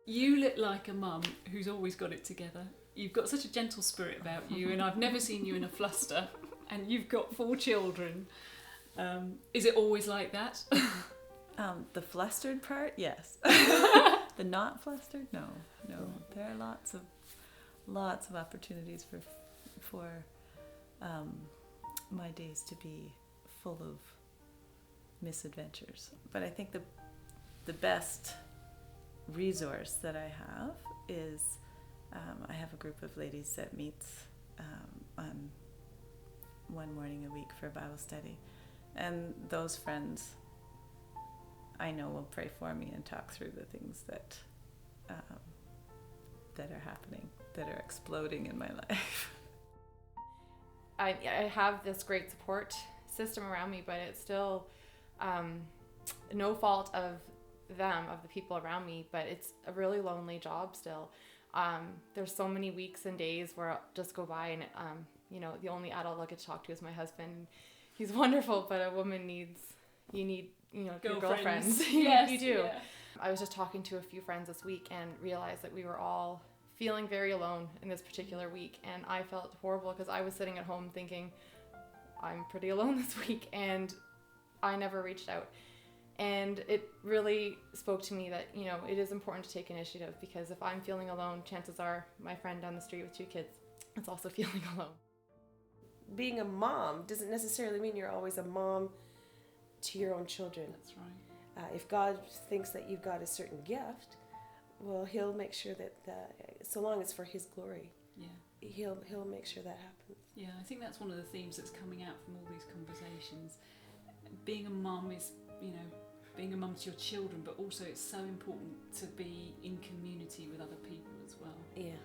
You look like a mum who's always got it together. You've got such a gentle spirit about you, and I've never seen you in a fluster. And you've got 4 children. Is it always like that? The flustered part, yes. The not flustered, no. There are lots of opportunities for my days to be full of misadventures. But I think the best resource that I have is I have a group of ladies that meets on one morning a week for a Bible study, and those friends I know will pray for me and talk through the things that are happening, that are exploding in my life. I have this great support system around me, but it's still no fault of them, of the people around me, but it's a really lonely job still. There's so many weeks and days where I'll just go by and the only adult I get to talk to is my husband. He's wonderful, but a woman needs your girlfriends. Yes, you do. Yeah. I was just talking to a few friends this week and realized that we were all feeling very alone in this particular week, and I felt horrible because I was sitting at home thinking, I'm pretty alone this week, and I never reached out. And it really spoke to me that, it is important to take initiative, because if I'm feeling alone, chances are my friend down the street with 2 kids is also feeling alone. Being a mom doesn't necessarily mean you're always a mom to your own children. That's right. If God thinks that you've got a certain gift, well, he'll make sure that so long as for his glory, he'll make sure that happens. Yeah, I think that's one of the themes that's coming out from all these conversations. Being a mum is, being a mum to your children, but also it's so important to be in community with other people as well. Yeah.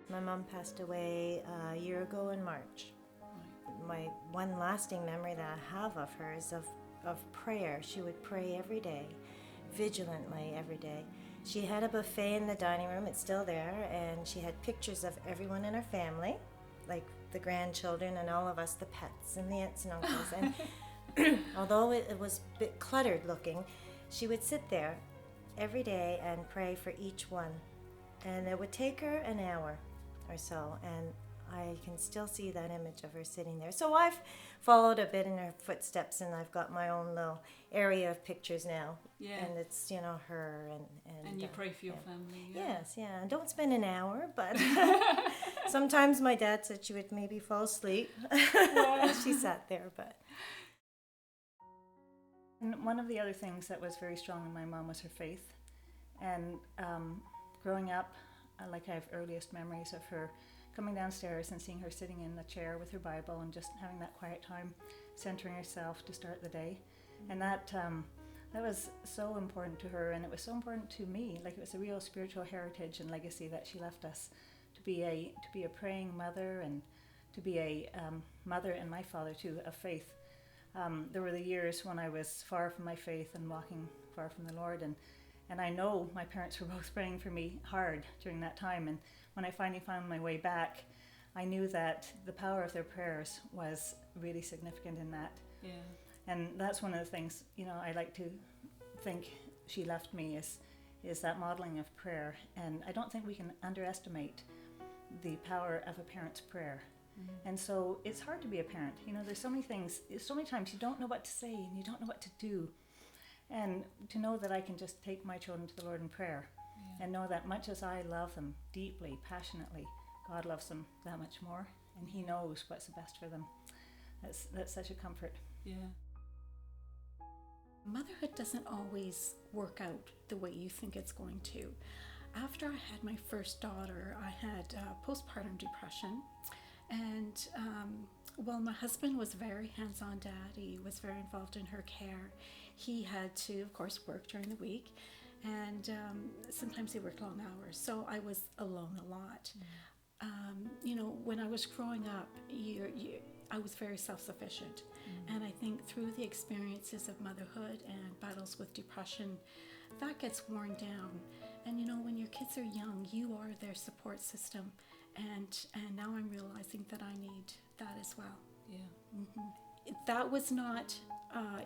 My mom passed away a year ago in March. Right. My one lasting memory that I have of her is of prayer. She would pray every day, vigilantly every day. She had a buffet in the dining room, it's still there, and she had pictures of everyone in her family, like the grandchildren and all of us, the pets and the aunts and uncles. And although it was a bit cluttered looking, she would sit there every day and pray for each one. And it would take her an hour or so, and I can still see that image of her sitting there. So I've followed a bit in her footsteps, and I've got my own little area of pictures now. Yeah. And it's, her And you pray for your family. Yeah. Yes, yeah. And don't spend an hour, but sometimes my dad said she would maybe fall asleep. She sat there, but... And one of the other things that was very strong in my mom was her faith. And growing up, I have earliest memories of her coming downstairs and seeing her sitting in the chair with her Bible and just having that quiet time, centering herself to start the day. And that was so important to her, and it was so important to me. It was a real spiritual heritage and legacy that she left us, to be a praying mother, and to be a mother, and my father too, of faith. There were the years when I was far from my faith and walking far from the Lord, and I know my parents were both praying for me hard during that time. And when I finally found my way back, I knew that the power of their prayers was really significant in that. Yeah. And that's one of the things, I like to think she left me is that modeling of prayer. And I don't think we can underestimate the power of a parent's prayer. Mm-hmm. And so it's hard to be a parent. There's so many things, so many times you don't know what to say and you don't know what to do. And to know that I can just take my children to the Lord in prayer, and know that much as I love them deeply, passionately, God loves them that much more, and He knows what's the best for them. That's such a comfort. Yeah. Motherhood doesn't always work out the way you think it's going to. After I had my first daughter, I had postpartum depression, and my husband was a very hands-on dad. He was very involved in her care. He had to, of course, work during the week, and sometimes he worked long hours, so I was alone a lot. When I was growing up, I was very self-sufficient, and I think through the experiences of motherhood and battles with depression, that gets worn down. And when your kids are young, you are their support system, and now I'm realizing that I need that as well. Yeah. Mm-hmm. That was not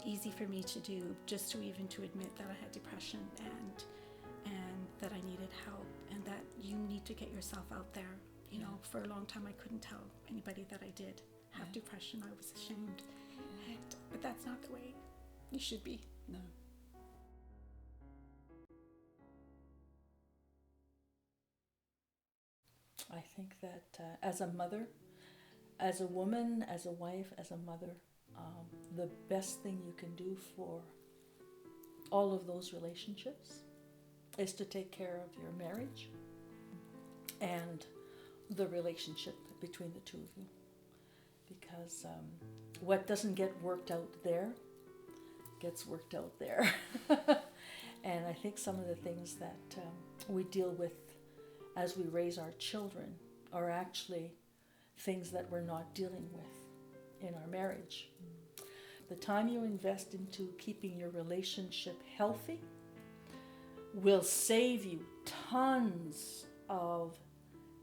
easy for me to do, just to admit that I had depression and that I needed help and that you need to get yourself out there. You know, for a long time I couldn't tell anybody that I did have depression. I was ashamed. But that's not the way you should be. No. I think that as a mother, as a woman, as a wife, as a mother, the best thing you can do for all of those relationships is to take care of your marriage and the relationship between the two of you. Because what doesn't get worked out there gets worked out there. And I think some of the things that we deal with as we raise our children are actually things that we're not dealing with in our marriage. The time you invest into keeping your relationship healthy will save you tons of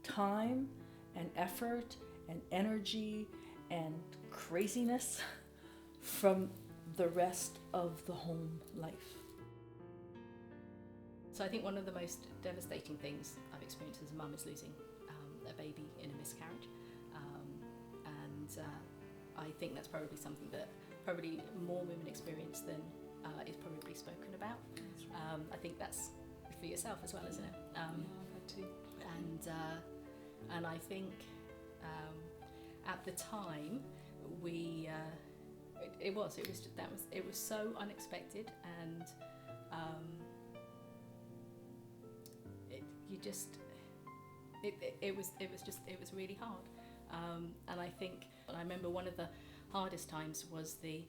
time and effort and energy and craziness from the rest of the home life. So I think one of the most devastating things I've experienced as a mum is losing a baby in a miscarriage. I think that's probably something that probably more women experience than is probably spoken about. I think that's for yourself as well, isn't it? Yeah, I've had to. And I think at the time it was so unexpected, and it was really hard. And I remember one of the hardest times was the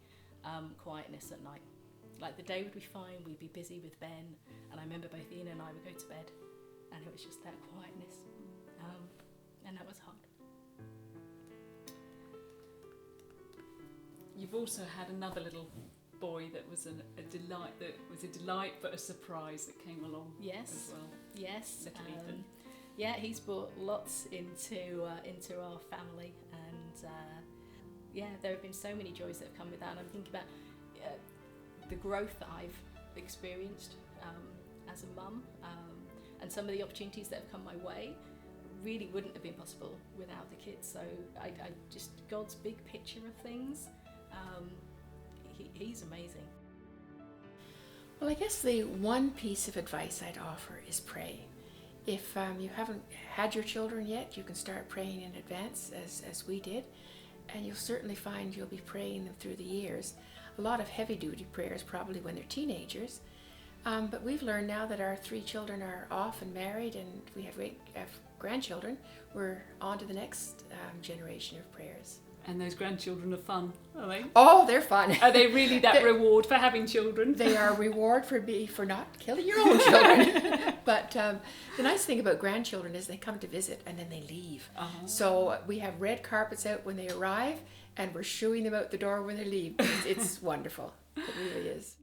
quietness at night. Like the day would be fine, we'd be busy with Ben, and I remember both Ian and I would go to bed, and it was just that quietness, and that was hard. You've also had another little boy that was a delight, but a surprise that came along as well. Yes. Little Ethan. Yeah, he's brought lots into our family, and there have been so many joys that have come with that. And I'm thinking about the growth that I've experienced as a mum, and some of the opportunities that have come my way really wouldn't have been possible without the kids. So I just, God's big picture of things, he's amazing. Well, I guess the one piece of advice I'd offer is pray. If you haven't had your children yet, you can start praying in advance, as we did, and you'll certainly find you'll be praying them through the years. A lot of heavy-duty prayers probably when they're teenagers, but we've learned now that our 3 children are off and married, and we have grandchildren. We're on to the next generation of prayers. And those grandchildren are fun, are they? Oh, they're fun. Are they really that reward for having children? They are a reward for not killing your own children. But the nice thing about grandchildren is they come to visit and then they leave. Uh-huh. So we have red carpets out when they arrive, and we're shooing them out the door when they leave. It's wonderful. It really is.